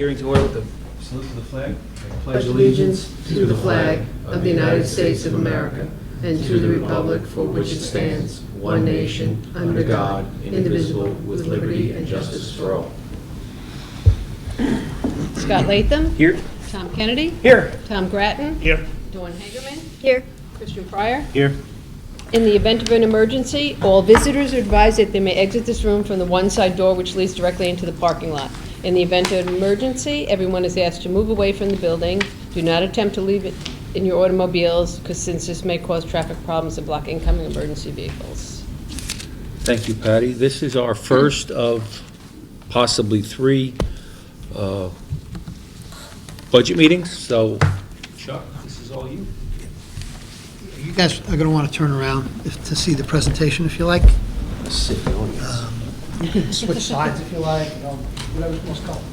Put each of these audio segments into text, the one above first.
Hearing to order with the salute to the flag. I pledge allegiance to the flag of the United States of America and to the republic for which it stands, one nation, under God, indivisible, with liberty and justice for all. Scott Latham. Here. Tom Kennedy. Here. Tom Grattan. Here. Dawn Hagerman. Here. Christian Pryor. Here. In the event of an emergency, all visitors are advised that they may exit this room from the one side door which leads directly into the parking lot. In the event of an emergency, everyone is asked to move away from the building. Do not attempt to leave it in your automobiles, because since this may cause traffic problems and block incoming emergency vehicles. Thank you, Patty. This is our first of possibly 3 budget meetings, so Chuck, this is all you. You guys are going to want to turn around to see the presentation if you like. Let's sit in the audience. You can switch sides if you like, whatever's most comfortable.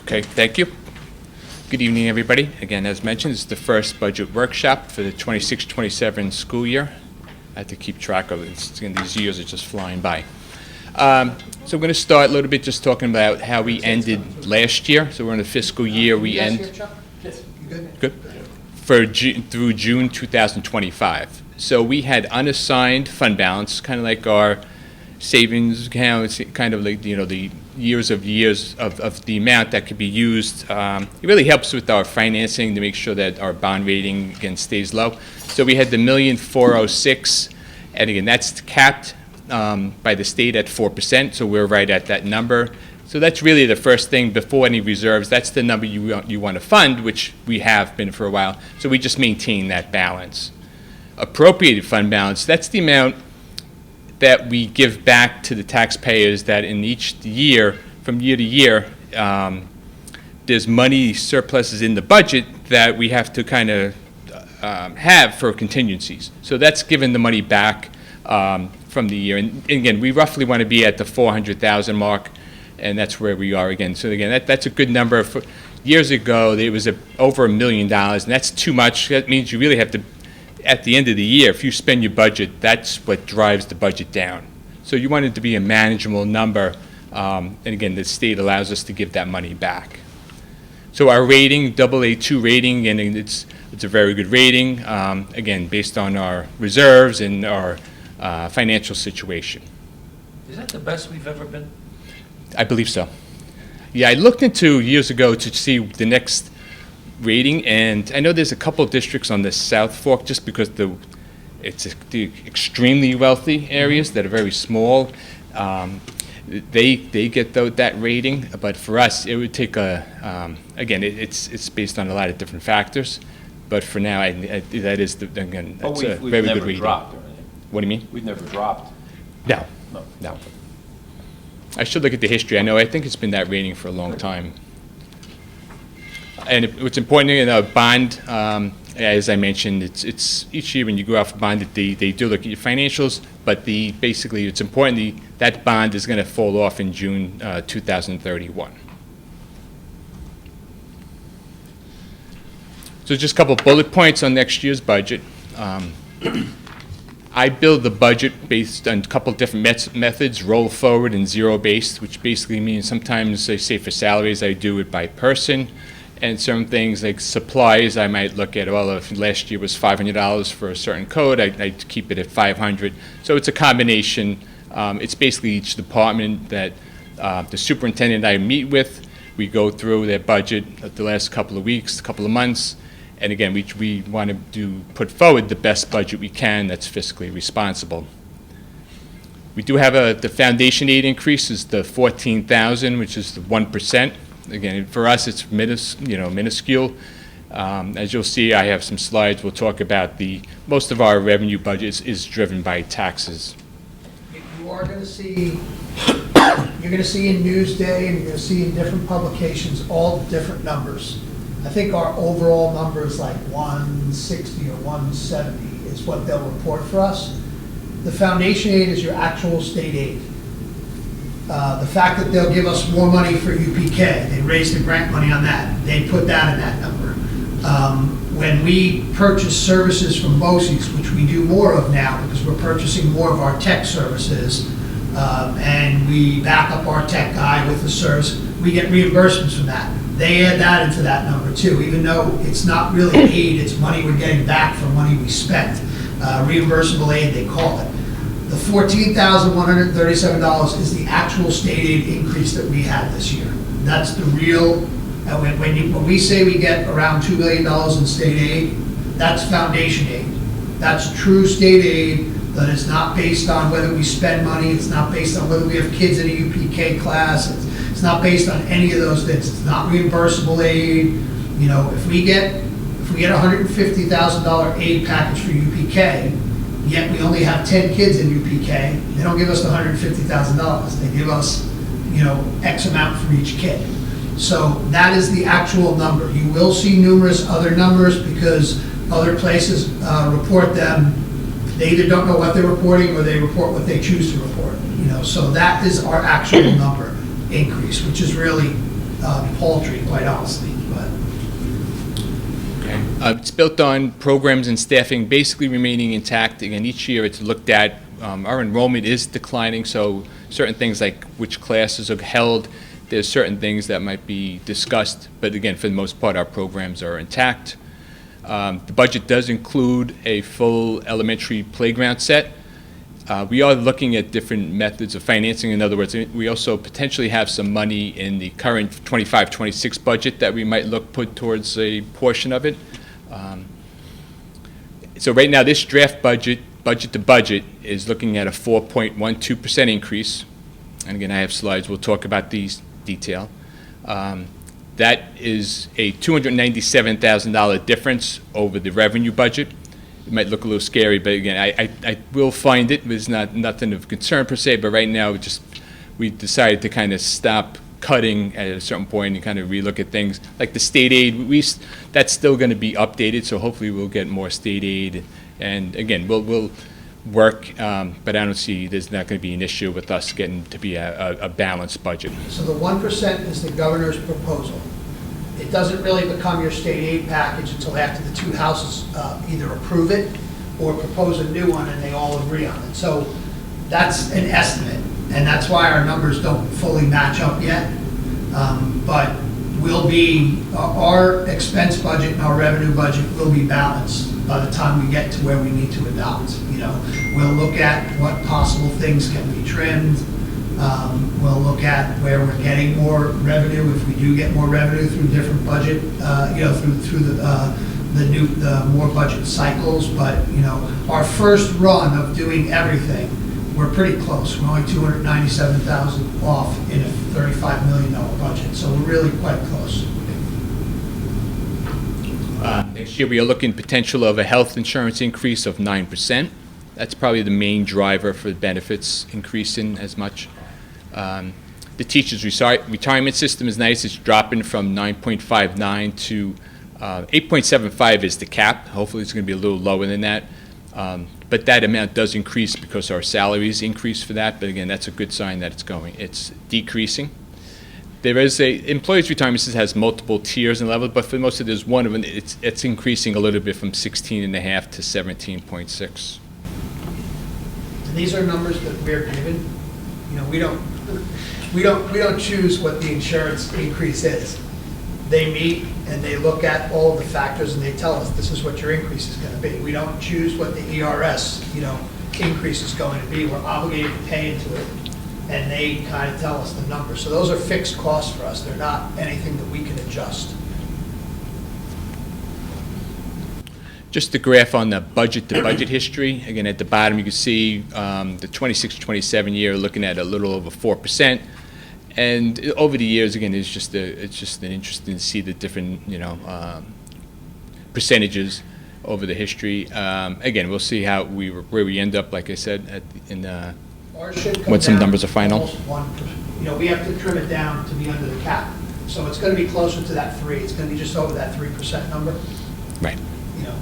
Okay, thank you. Good evening, everybody. Again, as mentioned, this is the first budget workshop for the 26-27 school year. I have to keep track of it. These years are just flying by. So I'm going to start a little bit just talking about how we ended last year. So we're in the fiscal year we end. Good. Through June 2025. So we had unassigned fund balance, kind of like our savings account, kind of like, the years of the amount that could be used. It really helps with our financing to make sure that our bond rating, again, stays low. So we had the $1,406,000, and again, that's capped by the state at 4%, so we're right at that number. So that's really the first thing before any reserves. That's the number you want to fund, which we have been for a while. So we just maintain that balance. Appropriated fund balance, that's the amount that we give back to the taxpayers that in each year, from year to year, there's money surpluses in the budget that we have to kind of have for contingencies. So that's giving the money back from the year. And again, we roughly want to be at the 400,000 mark, and that's where we are again. So again, that's a good number. Years ago, it was over $1 million, and that's too much. That means you really have to, at the end of the year, if you spend your budget, that's what drives the budget down. So you want it to be a manageable number, and again, the state allows us to give that money back. So our rating, AA2 rating, and it's a very good rating, again, based on our reserves and our financial situation. Is that the best we've ever been? I believe so. Yeah, I looked into years ago to see the next rating, and I know there's a couple of districts on the South Fork just because it's the extremely wealthy areas that are very small. They get that rating, but for us it would take again it's based on a lot of different factors, but for now that is again that's a very good rating. Dropped or anything. What do you mean? We've never dropped. No. I should look at the history. I think it's been that rating for a long time. And what's important in a bond, as I mentioned, it's each year when you go out for bond, they do look at your financials, but basically it's important that bond is going to fall off in June 2031. So just a couple of bullet points on next year's budget. I build the budget based on a couple of different methods, roll forward and zero based, which basically means sometimes, I say for salaries, I do it by person. And some things like supplies, I might look at, well, if last year was $500 for a certain code, I'd keep it at $500. So it's a combination. It's basically each department that the superintendent I meet with, we go through their budget the last couple of weeks, couple of months. And again, we want to put forward the best budget we can that's fiscally responsible. We do have the foundation aid increase is the $14,000, which is the 1%. Again, for us, it's minuscule. As you'll see, I have some slides. We'll talk about most of our revenue budget is driven by taxes. You are going to see, you're going to see in Newsday and you're going to see in different publications all different numbers. I think our overall number is like 160 or 170 is what they'll report for us. The foundation aid is your actual state aid. The fact that they'll give us more money for UPK, they raised the grant money on that, they put that in that number. When we purchase services from BOCES, which we do more of now because we're purchasing more of our tech services, and we back up our tech guy with the service, we get reimbursements from that. They add that into that number too, even though it's not really aid, it's money we're getting back for money we spent. Reimbursable aid, they call it. The $14,137 is the actual state aid increase that we had this year. That's the real, when we say we get around $2 million in state aid, that's foundation aid. That's true state aid that is not based on whether we spend money, it's not based on whether we have kids in a UPK class, it's not based on any of those things. It's not reimbursable aid. You know, if we get a $150,000 aid package for UPK, yet we only have 10 kids in UPK, they don't give us the $150,000. They give us, you know, X amount for each kid. So that is the actual number. You will see numerous other numbers because other places report them. They either don't know what they're reporting or they report what they choose to report. You know, so that is our actual number increase, which is really paltry, quite honestly. But it's built on programs and staffing basically remaining intact. Again, each year it's looked at. Our enrollment is declining, so certain things like which classes are held, there's certain things that might be discussed, but again, for the most part, our programs are intact. The budget does include a full elementary playground set. We are looking at different methods of financing. In other words, we also potentially have some money in the current 25-26 budget that we might put towards a portion of it. So right now, this draft budget to budget, is looking at a 4.12% increase. And again, I have slides. We'll talk about these detail. That is a $297,000 difference over the revenue budget. It might look a little scary, but again, I will find it. It's nothing of concern per se, but right now we decided to kind of stop cutting at a certain point and kind of relook at things. Like the state aid, that's still going to be updated, so hopefully we'll get more state aid. And again, we'll work, but I don't see there's not going to be an issue with us getting to be a balanced budget. so the 1% is the governor's proposal. It doesn't really become your state aid package until after the two houses either approve it or propose a new one and they all agree on it. So that's an estimate, and that's why our numbers don't fully match up yet. But our expense budget and our revenue budget will be balanced by the time we get to where we need to adopt. You know, we'll look at what possible things can be trimmed. We'll look at where we're getting more revenue, if we do get more revenue through different budget, you know, through the more budget cycles. But you know, our first run of doing everything, we're pretty close. We're only $297,000 off in a $35 million budget, so we're really quite close. Next year, we are looking potential of a health insurance increase of 9%. That's probably the main driver for the benefits increasing as much. The teachers' retirement system is nice. It's dropping from 9.59 to 8.75 is the cap. Hopefully, it's going to be a little lower than that. But that amount does increase because our salaries increase for that. But again, that's a good sign that it's decreasing. There is employees' retirement system has multiple tiers and levels, but for most of it, there's one of them. It's increasing a little bit from 16.5 to 17.6. And these are numbers that we're given. You know, we don't choose what the insurance increase is. They meet and they look at all of the factors and they tell us this is what your increase is going to be. We don't choose what the ERS, you know, increase is going to be. We're obligated to pay into it, and they kind of tell us the number. So those are fixed costs for us. They're not anything that we can adjust. Just the graph on the budget-to-budget history. Again, at the bottom, you can see the 26-27 year looking at a little over 4%. And over the years, again, it's just interesting to see the different, you know, percentages over the history. Again, we'll see where we end up. Like I said, when some numbers are final. 1%. You know, we have to trim it down to be under the cap, so it's going to be closer to that 3. It's going to be just over that 3% number. Right. You know,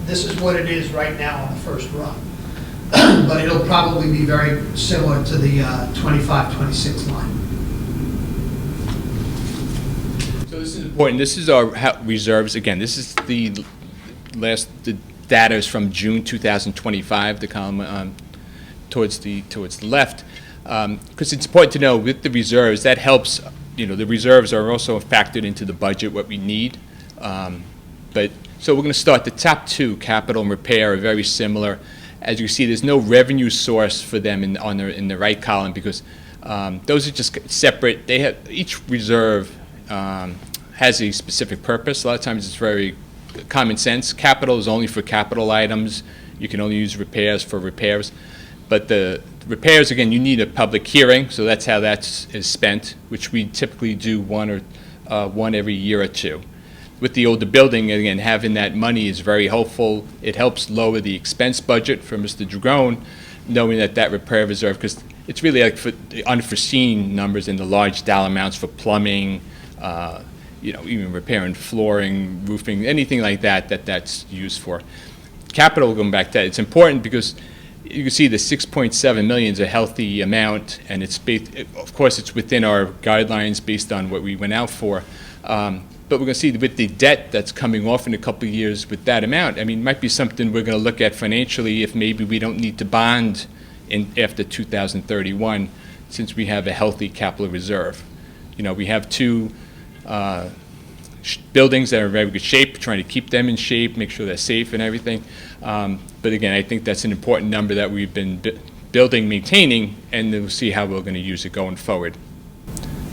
this is what it is right now on the first run. But it'll probably be very similar to the 25-26 line. So this is important. This is our reserves. Again, this is the data is from June 2025, the column towards the left. Because it's important to know with the reserves, that helps, the reserves are also factored into the budget, what we need. So we're going to start, the top two, capital and repair, are very similar. As you see, there's no revenue source for them in the right column because those are just separate. They have, each reserve has a specific purpose. A lot of times it's very common sense. Capital is only for capital items. You can only use repairs for repairs. But the repairs, again, you need a public hearing, so that's how that is spent, which we typically do one every year or two. With the older building, again, having that money is very helpful. It helps lower the expense budget for Mr. Dragone, knowing that repair reserve, because it's really like for the unforeseen numbers and the large dollar amounts for plumbing, even repairing flooring, roofing, anything like that's used for. Capital, going back to that, it's important because you can see the 6.7 million is a healthy amount, and it's of course it's within our guidelines based on what we went out for. But we're going to see with the debt that's coming off in a couple of years with that amount, I mean, it might be something we're going to look at financially if maybe we don't need to bond after 2031 since we have a healthy capital reserve. We have two buildings that are in very good shape, trying to keep them in shape, make sure they're safe and everything. But again, I think that's an important number that we've been building, maintaining, and we'll see how we're going to use it going forward.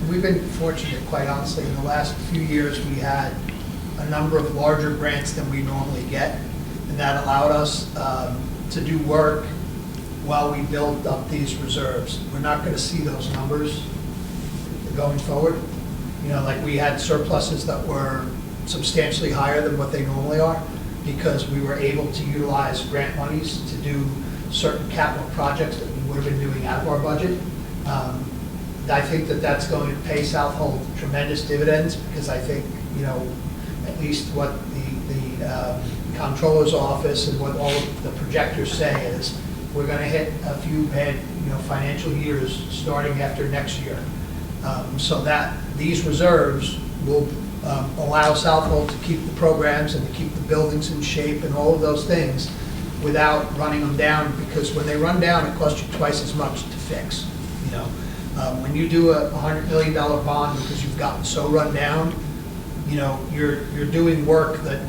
We've been fortunate, quite honestly. In the last few years, we had a number of larger grants than we normally get, and that allowed us to do work while we built up these reserves. We're not going to see those numbers going forward. Like we had surpluses that were substantially higher than what they normally are because we were able to utilize grant monies to do certain capital projects that we would have been doing out of our budget. I think that's going to pay Southold tremendous dividends because I think, at least what the comptroller's office and what all of the projectors say is we're going to hit a few bad, financial years starting after next year. So that these reserves will allow Southold to keep the programs and to keep the buildings in shape and all of those things without running them down, because when they run down, it costs you twice as much to fix. When you do a $100 million bond because you've gotten so run down, you're doing work that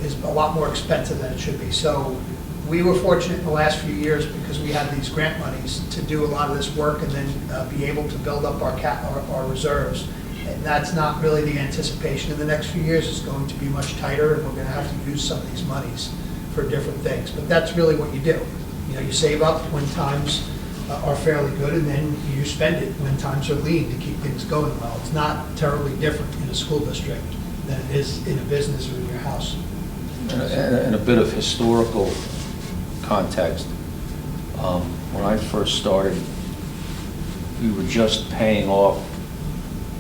is a lot more expensive than it should be. So we were fortunate in the last few years because we had these grant monies to do a lot of this work and then be able to build up our reserves. And that's not really the anticipation in the next few years. It's going to be much tighter, and we're going to have to use some of these monies for different things. But that's really what you do. You save up when times are fairly good, and then you spend it when times are lean to keep things going well. It's not terribly different in a school district than it is in a business or in your house. And a bit of historical context. When I first started, we were just paying off,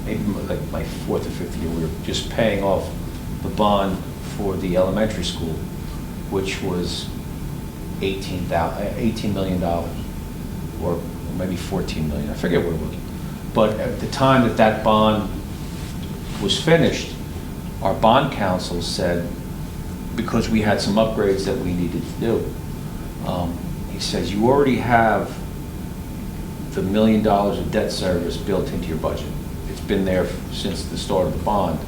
maybe like my fourth or fifth year, we were just paying off the bond for the elementary school, which was $18 million, or maybe $14 million, I forget what it was. But at the time that bond was finished, our bond counsel said, because we had some upgrades that we needed to do, he says, you already have the $1 million of debt service built into your budget. It's been there since the start of the bond.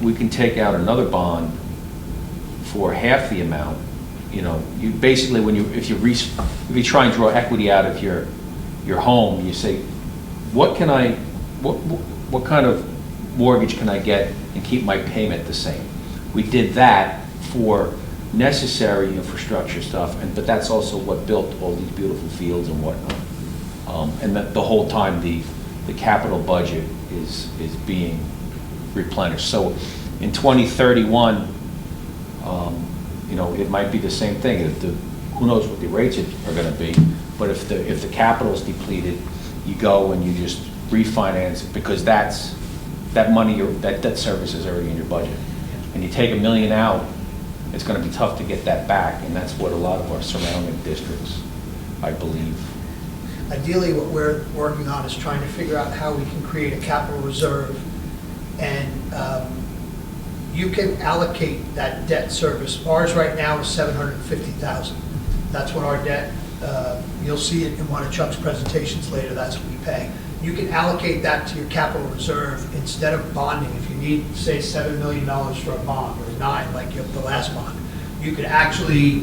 We can take out another bond for half the amount. You basically, if you try and draw equity out of your home, you say, what kind of mortgage can I get and keep my payment the same? We did that for necessary infrastructure stuff, but that's also what built all these beautiful fields and whatnot. And that the whole time the capital budget is being replenished. So in 2031, it might be the same thing. Who knows what the rates are going to be? But if the capital is depleted, you go and you just refinance it, because that money, that debt service is already in your budget. And you take $1 million out, it's going to be tough to get that back, and that's what a lot of our surrounding districts, I believe. Ideally, what we're working on is trying to figure out how we can create a capital reserve And you can allocate that debt service. Ours right now is $750,000. That's what our debt, you'll see it in one of Chuck's presentations later, that's what we pay. You can allocate that to your capital reserve instead of bonding. If you need, say, $7 million for a bond, or 9, like the last bond, you could actually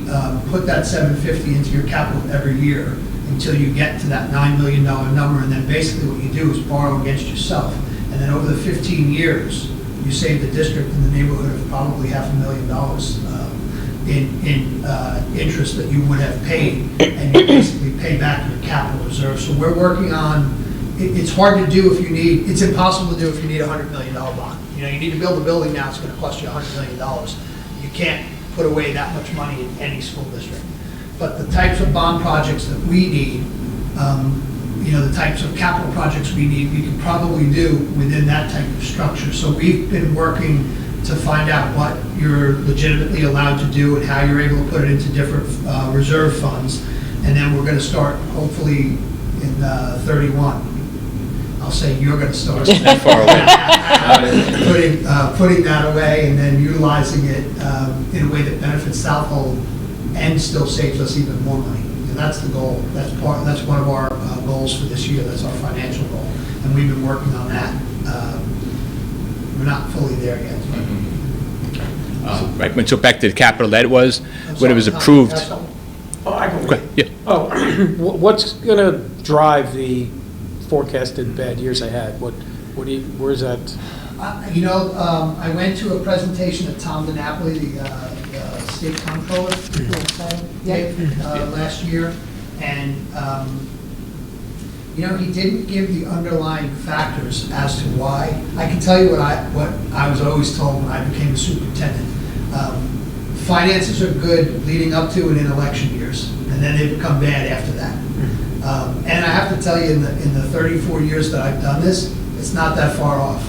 put that $750 into your capital every year until you get to that $9 million number, and then basically what you do is borrow against yourself. And then over the 15 years, you save the district in the neighborhood of probably $500,000 in interest that you would have paid, and you basically pay back your capital reserve. So we're working on, it's hard to do if you need, it's impossible to do if you need a $100 million bond. You know, you need to build a building now, it's going to cost you $100 million. You can't put away that much money in any school district. But the types of bond projects that we need, you know, the types of capital projects we need, we can probably do within that type of structure. So we've been working to find out what you're legitimately allowed to do and how you're able to put it into different reserve funds. And then we're going to start, hopefully, in 31. I'll say you're going to start. That far away. Putting that away and then utilizing it in a way that benefits Southold and still saves us even more money. And that's the goal. That's one of our goals for this year. That's our financial goal. And we've been working on that. We're not fully there yet. Right, but so back to the capital, that was, I'm when it was sorry, approved. Oh, I can Okay, wait. yeah. Oh, what's going to drive the forecasted bad years ahead? Where's that? You know, I went to a presentation that Tom DiNapoli, the state comptroller, gave last year, and you know, he didn't give the underlying factors as to why. I can tell you what I was always told when I became a superintendent. Finances are good leading up to and in election years, and then they become bad after that. And I have to tell you, in the 34 years that I've done this, it's not that far off.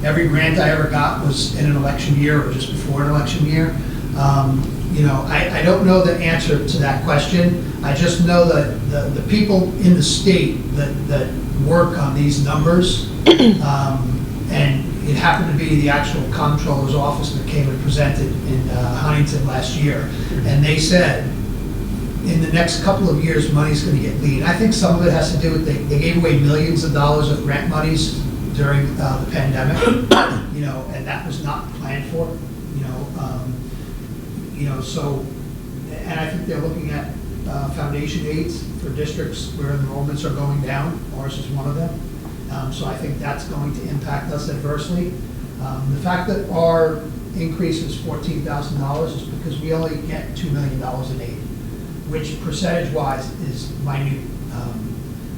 Every grant I ever got was in an election year or just before an election year. You know, I don't know the answer to that question. I just know that the people in the state that work on these numbers, and it happened to be the actual comptroller's office that came and presented in Huntington last year, and they said, in the next couple of years, money's going to get lean. I think some of it has to do with they gave away millions of dollars of grant monies during the pandemic, you know, and that was not planned for, you know, so, and I think they're looking at foundation aids for districts where enrollments are going down. Ours is one of them. So I think that's going to impact us adversely. The fact that our increase is $14,000 is because we only get $2 million in aid, which percentage-wise is minute.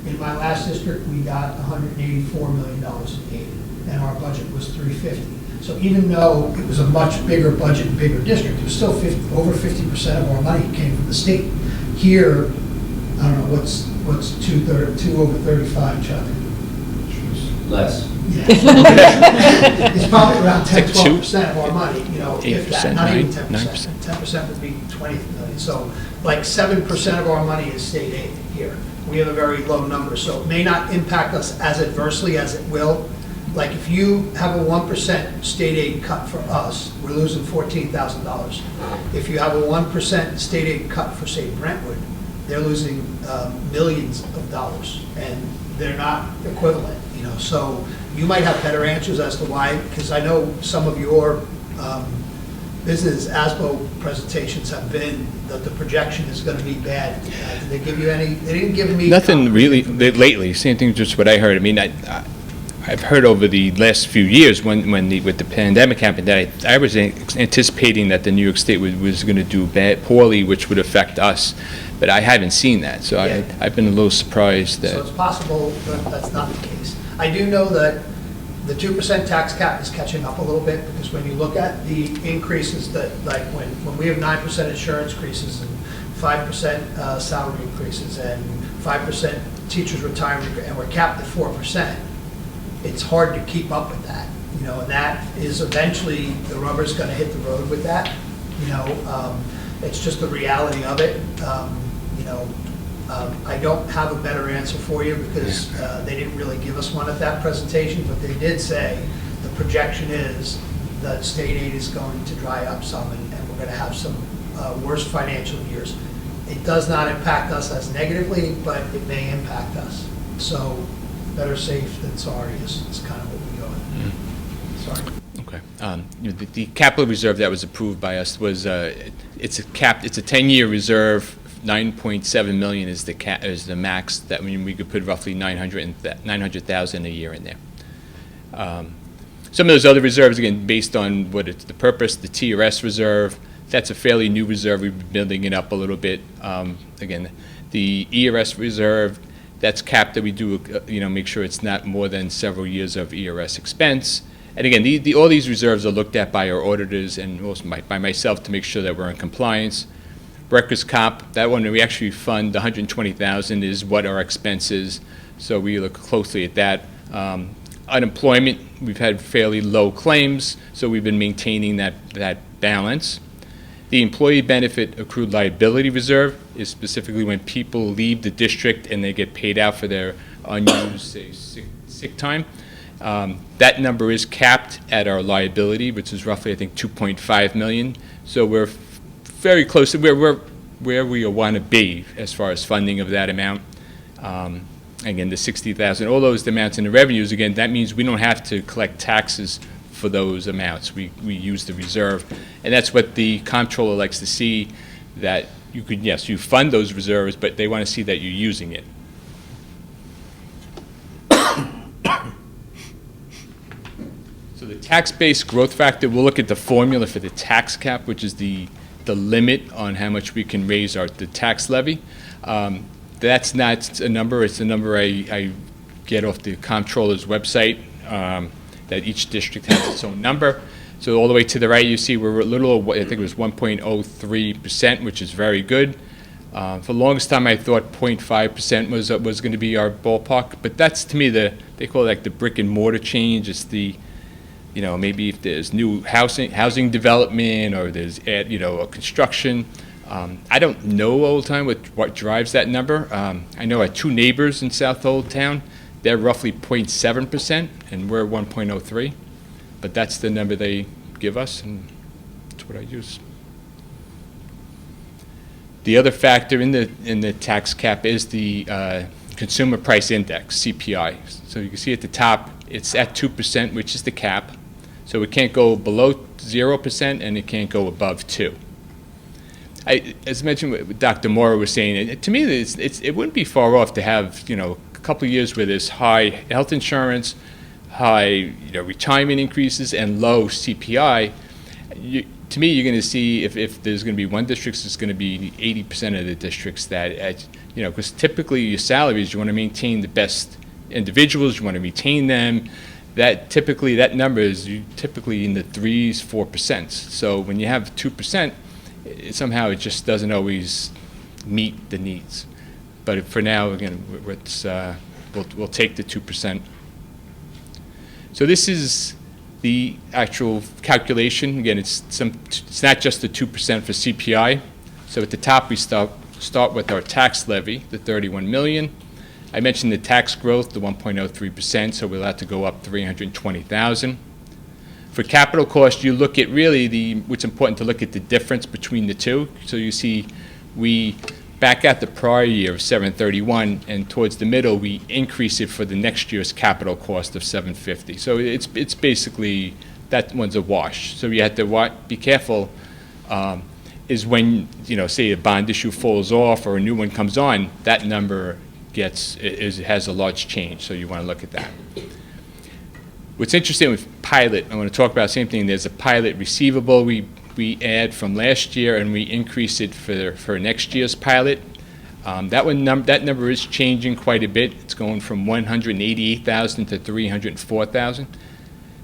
In my last district, we got $184 million in aid, and our budget was $350. So even though it was a much bigger budget and bigger district, it was still over 50% of our money came from the state. Here, I don't know, what's 2 over 35, Chuck? Less. Yeah. It's probably around 10-12% of our money, you know, if that, not even 10%. 10% would be 20 million. So like 7% of our money is state aid here. We have a very low number, so it may not impact us as adversely as it will. Like if you have a 1% state aid cut for us, we're losing $14,000. If you have a 1% state aid cut for, say, Brentwood, they're losing millions of dollars, and they're not equivalent, you know. So you might have better answers as to why, because I know some of your business ASBO presentations have been that the projection is going to be bad. Did they give you any? They didn't give me Nothing really lately. Same thing, just what I heard. I mean, I've heard over the last few years with the pandemic happened that I was anticipating that the New York State was going to do poorly, which would affect us, but I haven't seen that. So Yeah. I've been a little surprised that. So it's possible that that's not the case. I do know that the 2% tax cap is catching up a little bit, because when you look at the increases that, like when we have 9% insurance increases and 5% salary increases and 5% teachers retirement, and we're capped at 4%, it's hard to keep up with that, you know, and that is eventually, the rubber's going to hit the road with that, you know. It's just the reality of it, you know. I don't have a better answer for you because they didn't really give us one at that presentation, but they did say the projection is that state aid is going to dry up some, and we're going to have some worse financial years. It does not impact us as negatively, but it may impact us. So better safe than sorry is kind of what we go with. Sorry. Okay. The capital reserve that was approved by us was, it's a 10-year reserve. 9.7 million is the max. That means we could put roughly 900,000 a year in there. Some of those other reserves, again, based on what it's the purpose, the TRS reserve, that's a fairly new reserve. We've been building it up a little bit. Again, the ERS reserve, that's capped that we do, make sure it's not more than several years of ERS expense. And again, all these reserves are looked at by our auditors and also by myself to make sure that we're in compliance. Workers' comp, that one we actually fund 120,000 is what our expense is, so we look closely at that. Unemployment, we've had fairly low claims, so we've been maintaining that balance. The employee benefit accrued liability reserve is specifically when people leave the district and they get paid out for their unused, say, sick time. That number is capped at our liability, which is roughly, I think, 2.5 million. So we're very close to where we want to be as far as funding of that amount. Again, the 60,000, all those amounts in the revenues, again, that means we don't have to collect taxes for those amounts. We use the reserve. And that's what the comptroller likes to see, that you could, yes, you fund those reserves, but they want to see that you're using it. So the tax-based growth factor, we'll look at the formula for the tax cap, which is the limit on how much we can raise the tax levy. That's not a number. It's a number I get off the comptroller's website, that each district has its own number. So all the way to the right, you see we're a little, I think it was 1.03%, which is very good. For the longest time, I thought 0.5% was going to be our ballpark. But that's, to me, they call it like the brick and mortar change. It's the, maybe if there's new housing development or there's, a construction. I don't know all the time what drives that number. I know I have two neighbors in Southold town. They're roughly 0.7%, and we're 1.03. But that's the number they give us, and that's what I use. The other factor in the tax cap is the Consumer Price Index, CPI. So you can see at the top, it's at 2%, which is the cap. So it can't go below 0%, and it can't go above 2%. As mentioned, what Dr. Mora was saying, to me, it wouldn't be far off to have, a couple of years where there's high health insurance, high, retirement increases, and low CPI. To me, you're going to see if there's going to be one district, it's going to be 80% of the districts that, because typically your salaries, you want to maintain the best individuals, you want to retain them. That number is typically in the 3s, 4%. So when you have 2%, somehow it just doesn't always meet the needs. But for now, again, we'll take the 2%. So this is the actual calculation. Again, it's not just the 2% for CPI. So at the top, we start with our tax levy, the 31 million. I mentioned the tax growth, the 1.03%, so we'll have to go up 320,000. For capital cost, you look at really what's important to look at the difference between the two. So you see we back out the prior year of 731, and towards the middle, we increase it for the next year's capital cost of 750. So it's basically, that one's a wash. So you have to be careful is when, say a bond issue falls off or a new one comes on, that number has a large change. So you want to look at that. What's interesting with pilot, I want to talk about the same thing. There's a pilot receivable we add from last year, and we increase it for next year's pilot. That number is changing quite a bit. It's going from 188,000 to 304,000.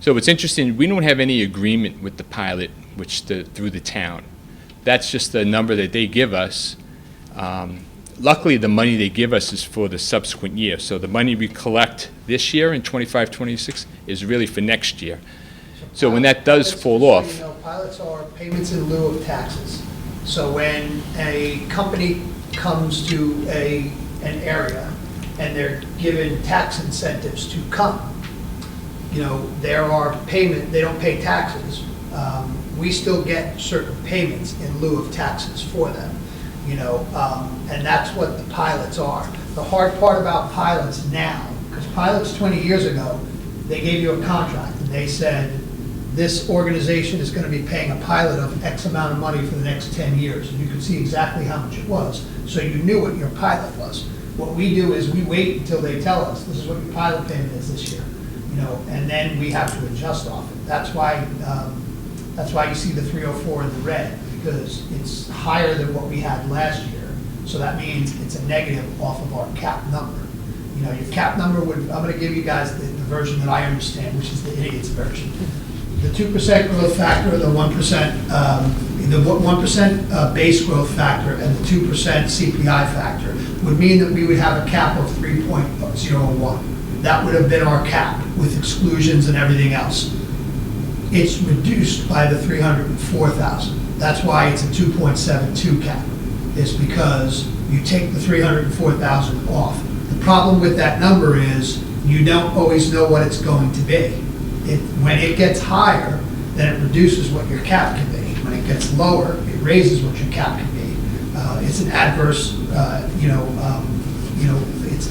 So what's interesting, we don't have any agreement with the pilot, through the town. That's just the number that they give us. Luckily, the money they give us is for the subsequent year. So the money we collect this year in 25-26 is really for next year. So when that does fall off. Pilots are payments in lieu of taxes. So when a company comes to an area and they're given tax incentives to come, there are they don't pay taxes. We still get certain payments in lieu of taxes for them, and that's what the pilots are. The hard part about pilots now, because pilots 20 years ago, they gave you a contract and they said, this organization is going to be paying a pilot of X amount of money for the next 10 years. And you could see exactly how much it was. So you knew what your pilot was. What we do is we wait until they tell us, this is what your pilot payment is this year, and then we have to adjust off it. That's why you see the 304 in the red, because it's higher than what we had last year. So that means it's a negative off of our cap number. Your cap number would, I'm going to give you guys the version that I understand, which is the idiot's version. The 2% growth factor, the 1% base growth factor, and the 2% CPI factor would mean that we would have a cap of 3.01. That would have been our cap with exclusions and everything else. It's reduced by the 304,000. That's why it's a 2.72 cap. It's because you take the 304,000 off. The problem with that number is you don't always know what it's going to be. When it gets higher, then it reduces what your cap can be. When it gets lower, it raises what your cap can be. It's an adverse,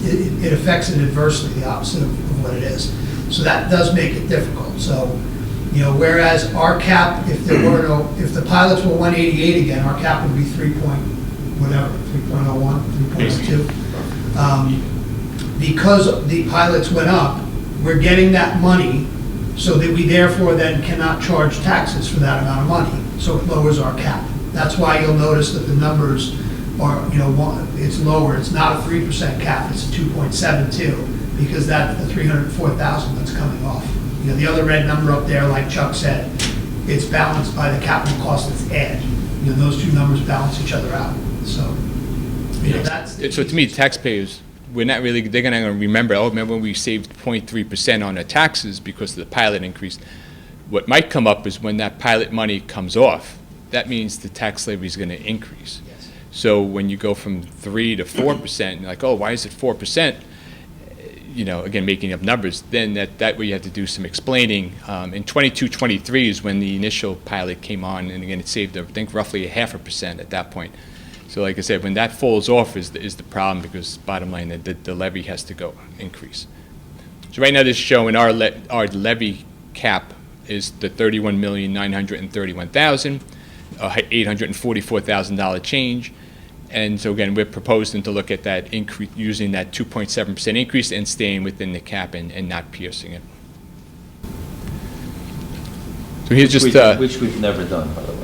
it affects it adversely, the opposite of what it is. So that does make it difficult. So, whereas our cap, if the pilots were 188 again, our cap would be 3.01, 3.02. Because the pilots went up, we're getting that money so that we therefore then cannot charge taxes for that amount of money. So it lowers our cap. That's why you'll notice that the numbers are, it's lower. It's not a 3% cap, it's a 2.72, because that's the 304,000 that's coming off. The other red number up there, like Chuck said, it's balanced by the capital cost that's added. Those two numbers balance each other out. So, that's. So to me, taxpayers, they're going to remember, remember when we saved 0.3% on the taxes because of the pilot increase. What might come up is when that pilot money comes off, that means the tax levy is going to increase. Yes. So when you go from 3 to 4%, you're like, oh, why is it 4%? Again, making up numbers, then that way you have to do some explaining. In 22-23 is when the initial pilot came on, and again, it saved, I think, roughly 0.5% at that point. So like I said, when that falls off is the problem, because bottom line, the levy has to go increase. So right now this is showing our levy cap is the $31,931,000, $844,000 change. And so again, we're proposing to look at that increase, using that 2.7% increase and staying within the cap and not piercing it. So here's just which we've never done, by the way.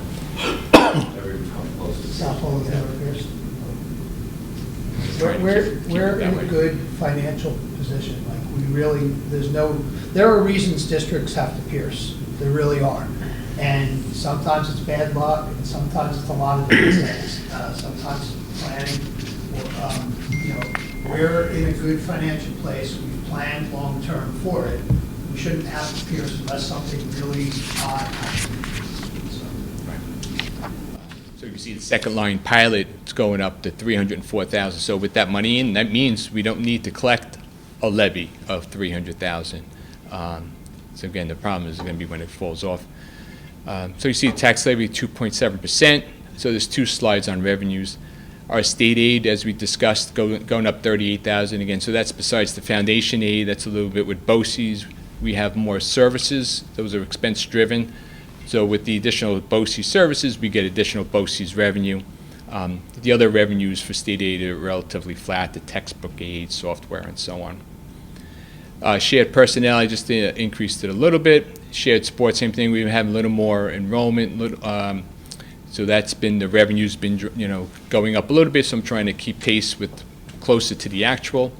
Southold has never pierced. We're in a good financial position. Like there are reasons districts have to pierce. There really are. And sometimes it's bad luck, and sometimes it's a lot of different things. Sometimes planning, we're in a good financial place. We've planned long-term for it. We shouldn't have to pierce unless something really odd happens. So you see the second line pilot, it's going up to 304,000. So with that money in, that means we don't need to collect a levy of 300,000. So again, the problem is going to be when it falls off. So you see the tax levy 2.7%. So there's two slides on revenues. Our state aid, as we discussed, going up 38,000 again. So that's besides the foundation aid. That's a little bit with BOCES. We have more services. Those are expense driven. So with the additional BOCES services, we get additional BOCES revenue. The other revenues for state aid are relatively flat, the textbook aid, software, and so on. Shared personnel, I just increased it a little bit. Shared sports, same thing. We have a little more enrollment. So that's been, the revenue's been, going up a little bit. So I'm trying to keep pace with closer to the actual.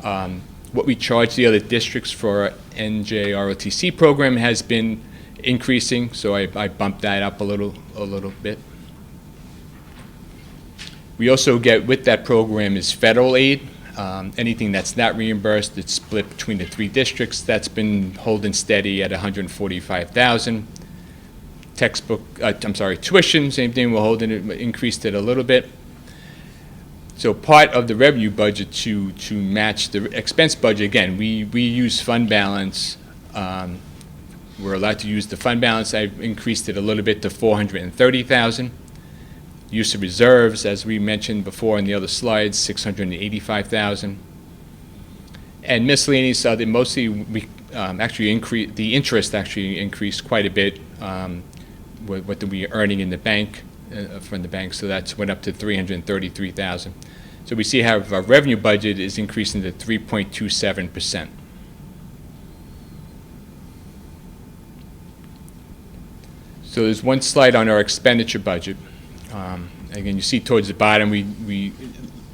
What we charge the other districts for our NJROTC program has been increasing. So I bumped that up a little bit. We also get with that program is federal aid. Anything that's not reimbursed, it's split between the three districts. That's been holding steady at $145,000. Tuition, same thing. We're holding it, increased it a little bit. So part of the revenue budget to match the expense budget, again, we use fund balance we're allowed to use the fund balance. I've increased it a little bit to $430,000. Use of reserves, as we mentioned before in the other slides, $685,000. And miscellaneous, mostly we actually increased, the interest actually increased quite a bit. What we earning in the bank, from the bank, so that's went up to $333,000. So we see how our revenue budget is increasing to 3.27%. So there's one slide on our expenditure budget. Again, you see towards the bottom,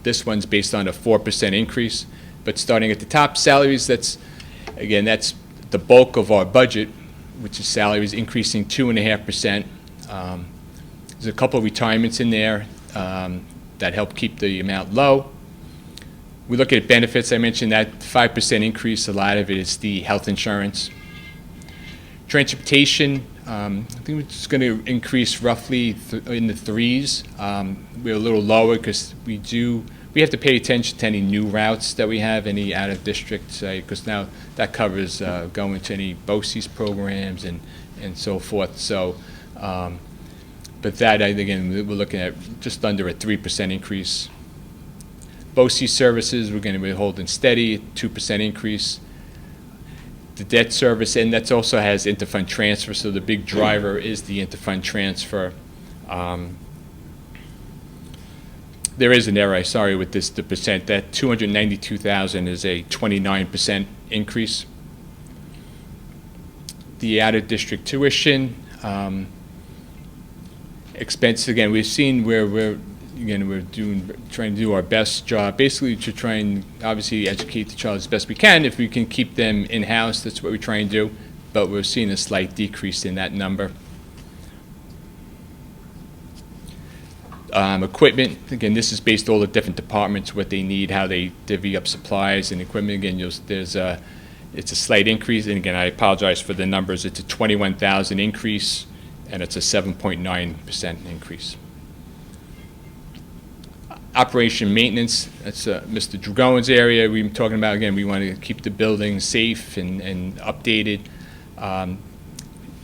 this one's based on a 4% increase, but starting at the top, salaries, that's the bulk of our budget, which is salaries increasing 2.5%. There's a couple of retirements in there that help keep the amount low. We look at benefits. I mentioned that 5% increase. A lot of it is the health insurance. Transportation, I think it's going to increase roughly in the threes. We're a little lower because we have to pay attention to any new routes that we have, any out of district, because now that covers going to any BOCES programs and so forth. So, but that, again, we're looking at just under a 3% increase. BOCES services, we're going to be holding steady, 2% increase. The debt service, and that also has interfund transfer, so the big driver is the interfund transfer. There is an error, sorry, with this, the percent. That $292,000 is a 29% increase. The out-of-district tuition expense, again, we've seen where we're trying to do our best job, basically to try and obviously educate the child as best we can. If we can keep them in-house, that's what we try and do, but we're seeing a slight decrease in that number. Equipment, again, this is based on all the different departments, what they need, how they divvy up supplies and equipment. Again, it's a slight increase, and again, I apologize for the numbers. It's a $21,000 increase, and it's a 7.9% increase. Operation maintenance, that's Mr. Dragone's area. We've been talking about, again, we want to keep the building safe and updated.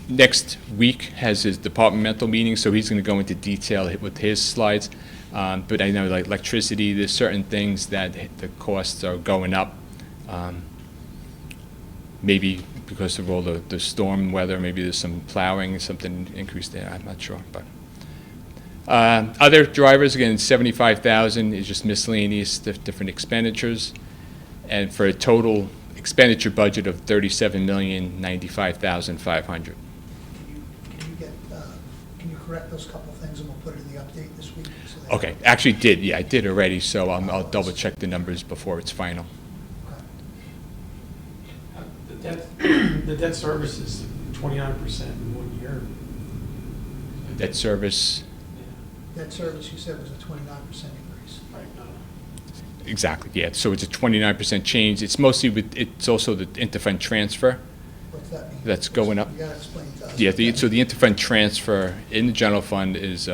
Next week has his departmental meeting, so he's going to go into detail with his slides. But I know, like electricity, there's certain things that the costs are going up. Maybe because of all the storm weather, maybe there's some plowing, something increased there, I'm not sure. But other drivers, again, $75,000 is just miscellaneous different expenditures, and for a total expenditure budget of $37,095,500. Can you correct those couple of things and we'll put it in the update this week? So Okay, actually did, yeah, I did already, so I'll double check the numbers before it's final. The debt service is 29% in 1 year. Debt service, Debt service, you said, was a 29% increase. Right. exactly, yeah, so it's a 29% change. It's mostly it's also the interfund transfer What's that mean? that's going up. You gotta explain to us. Yeah, so the interfund transfer in the general fund is,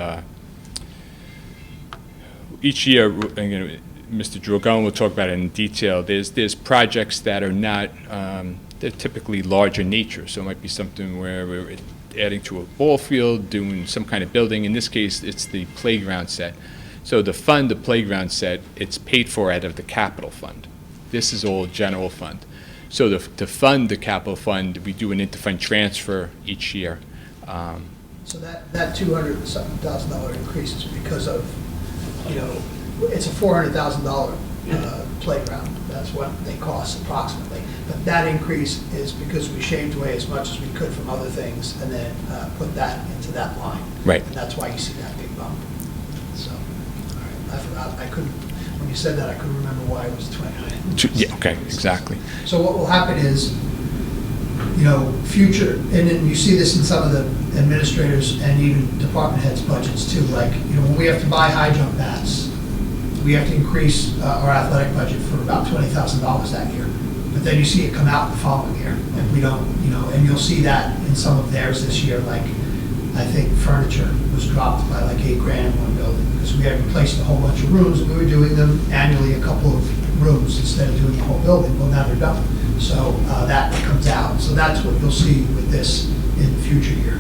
each year, again, Mr. Dragone will talk about it in detail. There's projects that are not, they're typically larger in nature, so it might be something where we're adding to a ball field, doing some kind of building. In this case, it's the playground set. So the playground set, it's paid for out of the capital fund. This is all general fund. So to fund the capital fund, we do an interfund transfer each year. So that $200,000 increase is because of, it's a $400,000 playground. That's what they cost approximately. But that increase is because we shaved away as much as we could from other things and then put that into that line. Right. And that's why you see that big bump. So, all right. I forgot, when you said that, I couldn't remember why it was 29. Yeah, okay, exactly. So what will happen is, future, and then you see this in some of the administrators and even department heads' budgets too, like, when we have to buy high jump mats, we have to increase our athletic budget for about $20,000 that year. But then you see it come out the following year, and we don't, and you'll see that in some of theirs this year, like, I think furniture was dropped by like $8,000 in one building, because we had replaced a whole bunch of rooms, and we were doing them annually, a couple of rooms instead of doing the whole building. Well, now they're done. So that comes out. So that's what you'll see with this in the future year.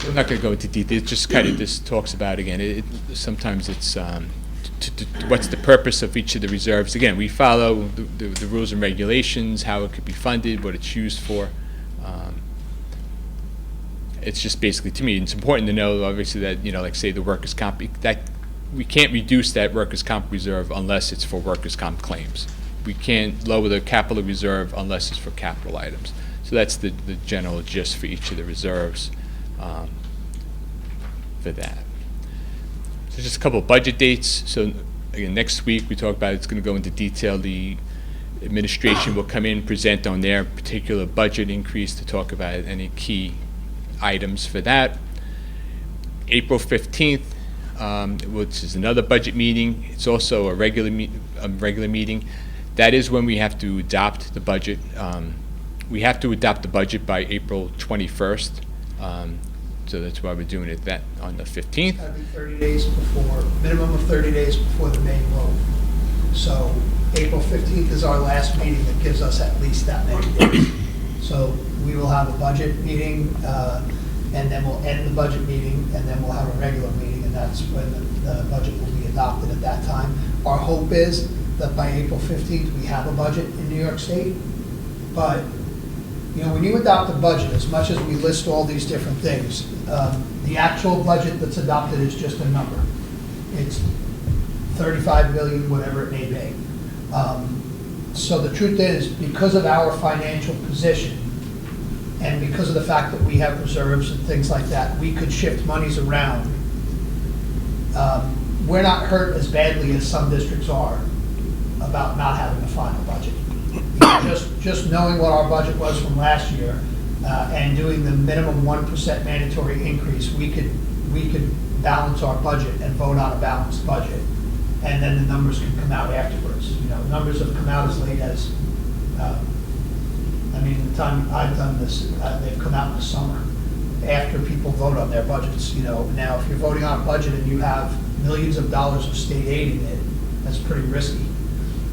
I'm not going to go into detail, it just kind of just talks about, again, sometimes it's, what's the purpose of each of the reserves. Again, we follow the rules and regulations, how it could be funded, what it's used for. It's just basically, to me, it's important to know, obviously, that, like, say, the workers' comp, that we can't reduce that workers' comp reserve unless it's for workers' comp claims. We can't lower the capital reserve unless it's for capital items. So that's the general gist for each of the reserves. For that. So just a couple of budget dates. So again, next week we talk about, it's going to go into detail. The administration will come in, present on their particular budget increase to talk about any key items for that. April 15th, which is another budget meeting. It's also a regular meeting. That is when we have to adopt the budget. We have to adopt the budget by April 21st. So that's why we're doing it on the 15th. It's got to be 30 days before, minimum of 30 days before the May vote. So April 15th is our last meeting that gives us at least that many days. So we will have a budget meeting, and then we'll end the budget meeting, and then we'll have a regular meeting, and that's when the budget will be adopted at that time. Our hope is that by April 15th, we have a budget in New York State, but when you adopt a budget, as much as we list all these different things, the actual budget that's adopted is just a number. It's 35 billion, whatever it may be. So the truth is, because of our financial position, and because of the fact that we have reserves and things like that, we could shift monies around. We're not hurt as badly as some districts are about not having a final budget. Just knowing what our budget was from last year and doing the minimum 1% mandatory increase, we could balance our budget and vote on a balanced budget, and then the numbers can come out afterwards. Numbers have come out as late as, the time I've done this, they've come out in the summer after people vote on their budgets. Now if you're voting on a budget and you have millions of dollars of state aid in it, that's pretty risky.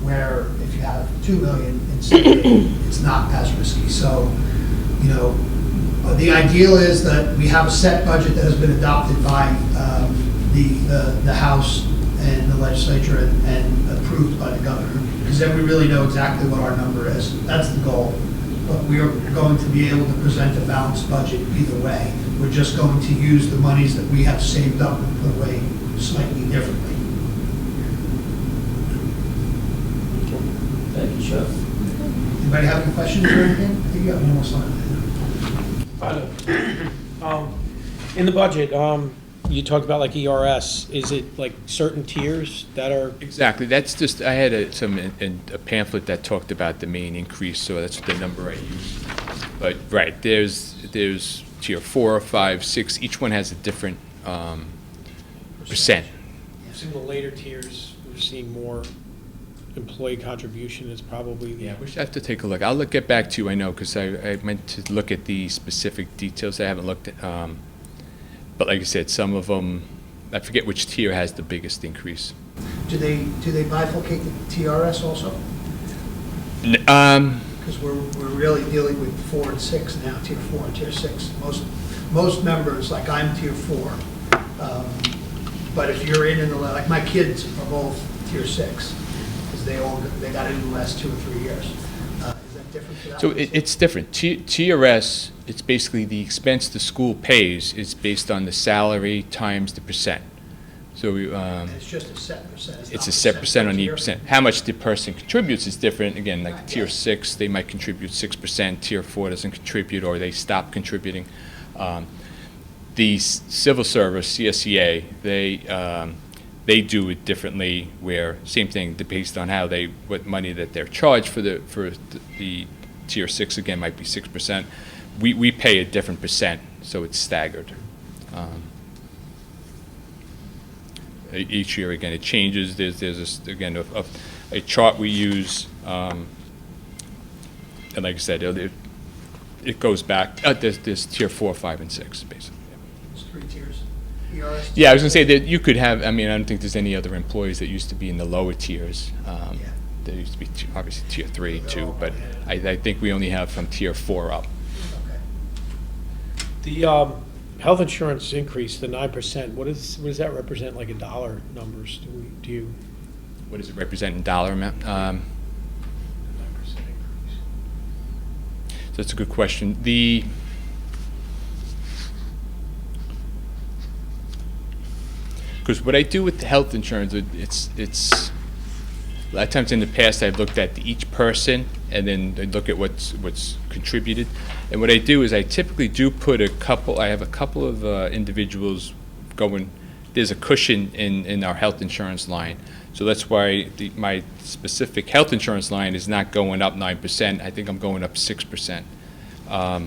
Where if you have 2 million instead, it's not as risky. So, the ideal is that we have a set budget that has been adopted by the House and the legislature and approved by the governor, because then we really know exactly what our number is. That's the goal. But we are going to be able to present a balanced budget either way. We're just going to use the monies that we have saved up and put away slightly differently. Thank you, Chuck. Anybody have any questions or anything? You got one more slide. In the budget, you talked about like ERS. Is it like certain tiers that are? Exactly. That's just, I had a pamphlet that talked about the main increase, so that's the number I used. But right, there's tier 4, 5, 6. Each one has a different percent. Some of the later tiers, we're seeing more employee contribution is probably the. Yeah, I wish I have to take a look. I'll get back to you, I know, because I meant to look at the specific details. I haven't looked at, but like I said, some of them, I forget which tier has the biggest increase. Do they bifurcate the TRS also? Because we're really dealing with 4 and 6 now, tier 4 and tier 6. Most members, like I'm tier 4, but if you're in the, like my kids are both tier 6. They got in the last 2 or 3 years. Is that different for that? So it's different. TRS, it's basically the expense the school pays is based on the salary times the percent. So it's just a set percent. it's a set percent on each percent. How much the person contributes is different. Again, like tier 6, they might contribute 6%. Tier 4 doesn't contribute, or they stop contributing. The civil service, CSEA, they do it differently, where same thing based on how what money that they're charged for the tier 6, again, might be 6%. We pay a different percent, so it's staggered. Each year, again, it changes. There's again a chart we use, and like I said, it goes back. There's tier 4, 5, and 6 basically. There's 3 tiers. ERS? Yeah, I was gonna say that you could have, I mean, I don't think there's any other employees that used to be in the lower tiers. Yeah. There used to be, obviously, tier 3, too, but I think we only have from tier 4 up. Okay. The health insurance increase, the 9%, what does that represent, like in dollar numbers? Do you? What does it represent in dollar amount? 9% increase. So that's a good question. Because what I do with the health insurance, it's a lot of times in the past I've looked at each person and then I look at what's contributed. And what I do is I typically do put I have a couple of individuals going, there's a cushion in our health insurance line. So that's why my specific health insurance line is not going up 9%. I think I'm going up 6%. But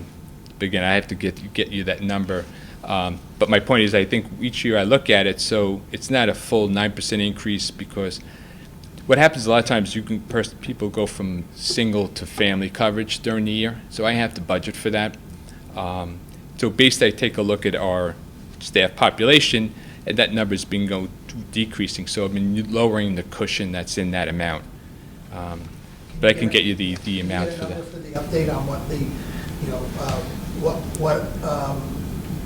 again, I have to get you that number. But my point is, I think each year I look at it, so it's not a full 9% increase, because what happens a lot of times, people go from single to family coverage during the year, so I have to budget for that. So basically, I take a look at our staff population, and that number's been decreasing, so I've been lowering the cushion that's in that amount. But I can get you the amount for that. For the update on what the,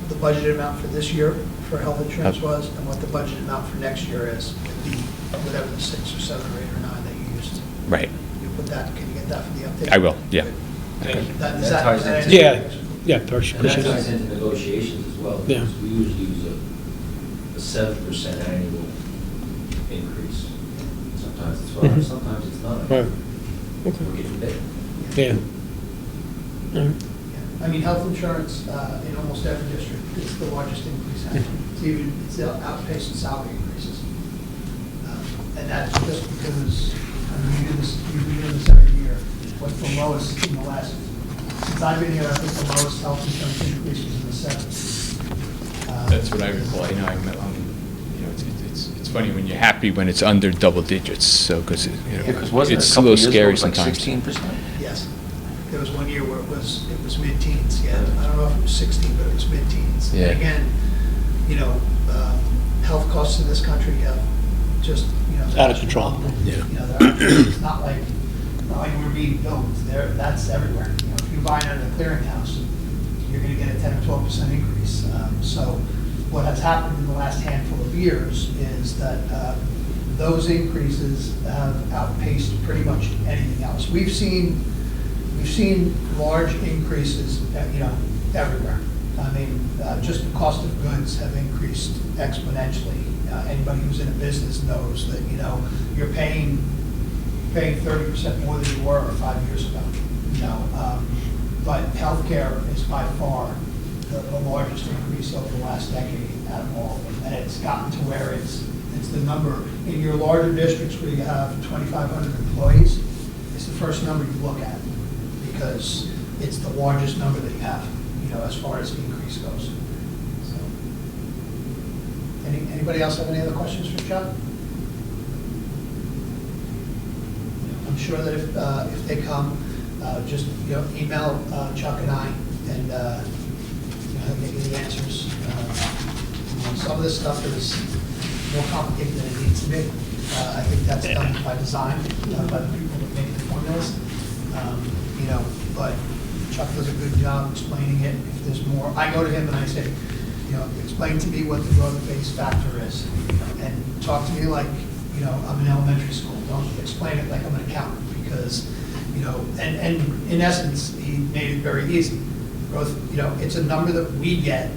the budget amount for this year for health insurance was, and what the budget amount for next year is, whatever the 6 or 7 or 8 or 9 that you used. Right. You put that, can you get that for the update? I will, yeah. Okay. That ties into- Yeah, And that ties into negotiations as well, Yeah. because we usually use a 7% annual increase. Sometimes it's 5, sometimes it's 9. Right. We're getting big. Yeah. Yeah. I mean, health insurance in almost every district is the largest increase. It's outpacing salary increases. And that's just because, I mean, you've been doing this every year. What's the lowest in the last, since I've been here, I think the lowest health insurance increase was in the 70s. That's what I recall. It's funny when you're happy when it's under double digits. So because Because wasn't it it's a a couple little years ago, scary it was like sometimes. 16%? Yes. There was one year where it was mid-teens, yeah. I don't know if it was 16, but it was mid-teens. Yeah. And again, health costs in this country have just, Out of control. Yeah. It's not like we're being billed. That's everywhere. If you buy it at a clearinghouse, you're going to get a 10 or 12% increase. So what has happened in the last handful of years is that those increases have outpaced pretty much anything else. We've seen large increases, everywhere. I mean, just the cost of goods have increased exponentially. Anybody who's in a business knows that, you're paying 30% more than you were 5 years ago. But healthcare is by far the largest increase over the last decade out of all of them. And it's gotten to where it's the number, in your larger districts where you have 2,500 employees, it's the first number you look at, because it's the largest number that you have, as far as the increase goes. So, anybody else have any other questions for Chuck? I'm sure that if they come, just email Chuck and I, and he'll get you the answers. Some of this stuff is more complicated than it needs to be. I think that's done by design, by the people that make the formulas. But Chuck does a good job explaining it. If there's more, I go to him and I say, explain to me what the growth-based factor is, and talk to me like, I'm in elementary school. Don't explain it like I'm an accountant, because, and in essence, he made it very easy. Growth, it's a number that we get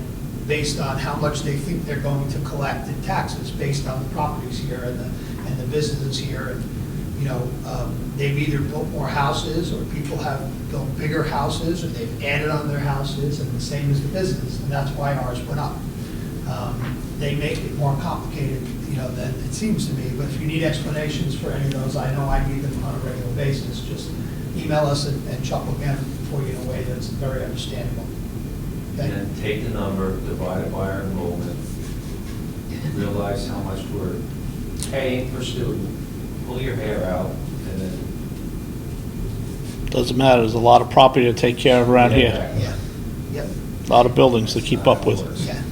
based on how much they think they're going to collect in taxes, based on the properties here and the businesses here. And, they've either built more houses, or people have built bigger houses, or they've added on their houses, and the same as the business, and that's why ours went up. They make it more complicated, than it seems to me, but if you need explanations for any of those, I know I need them on a regular basis. Just email us, and Chuck will get them for you in a way that's very understandable. Okay? And then take the number, divide it by our enrollment, realize how much we're paying per student, pull your hair out, and then. Doesn't matter, there's a lot of property to take care of around here. Yeah, yep, A lot of buildings to keep up with. yeah.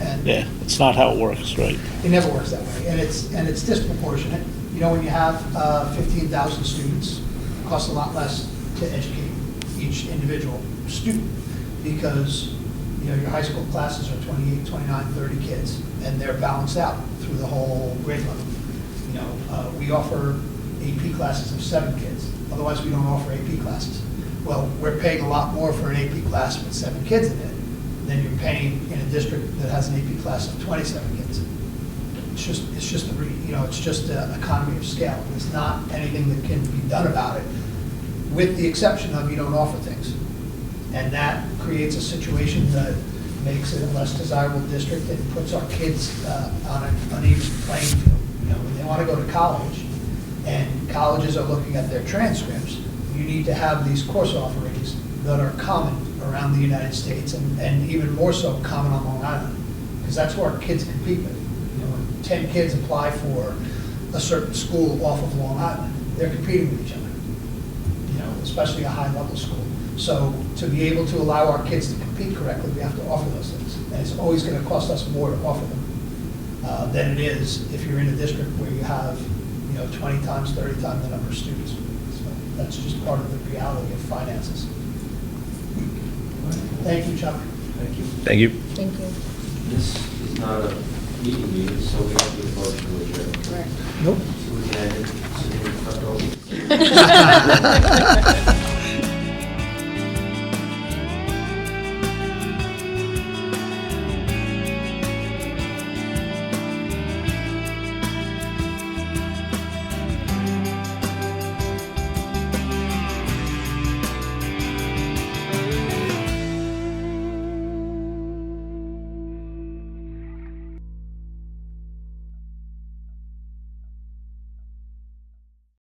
And Yeah, it's not how it works, right? it never works that way, and it's disproportionate. You know, when you have 15,000 students, it costs a lot less to educate each individual student, because, you know, your high school classes are 28, 29, 30 kids, and they're balanced out through the whole grade level. You know, we offer AP classes of 7 kids, otherwise we don't offer AP classes. Well, we're paying a lot more for an AP class with 7 kids in it than you're paying in a district that has an AP class of 27 kids. It's just an economy of scale. There's not anything that can be done about it, with the exception of you don't offer things. And that creates a situation that makes it a less desirable district and puts our kids on an uneven playing field. You know, when they want to go to college, and colleges are looking at their transcripts, you need to have these course offerings that are common around the United States, and even more so common on Long Island, because that's where our kids compete with. You know, when 10 kids apply for a certain school off of Long Island, they're competing with each other, you know, especially a high-level school. So to be able to allow our kids to compete correctly, we have to offer those things. And it's always going to cost us more to offer them than it is if you're in a district where you have, you know, 20 times, 30 times the number of students. So that's just part of the reality of finances. Thank you, Chuck. Thank you. Thank you. Thank you. This is not a meeting, so we have to vote to adjourn. Correct. Nope. So we can end it, so we can cut over.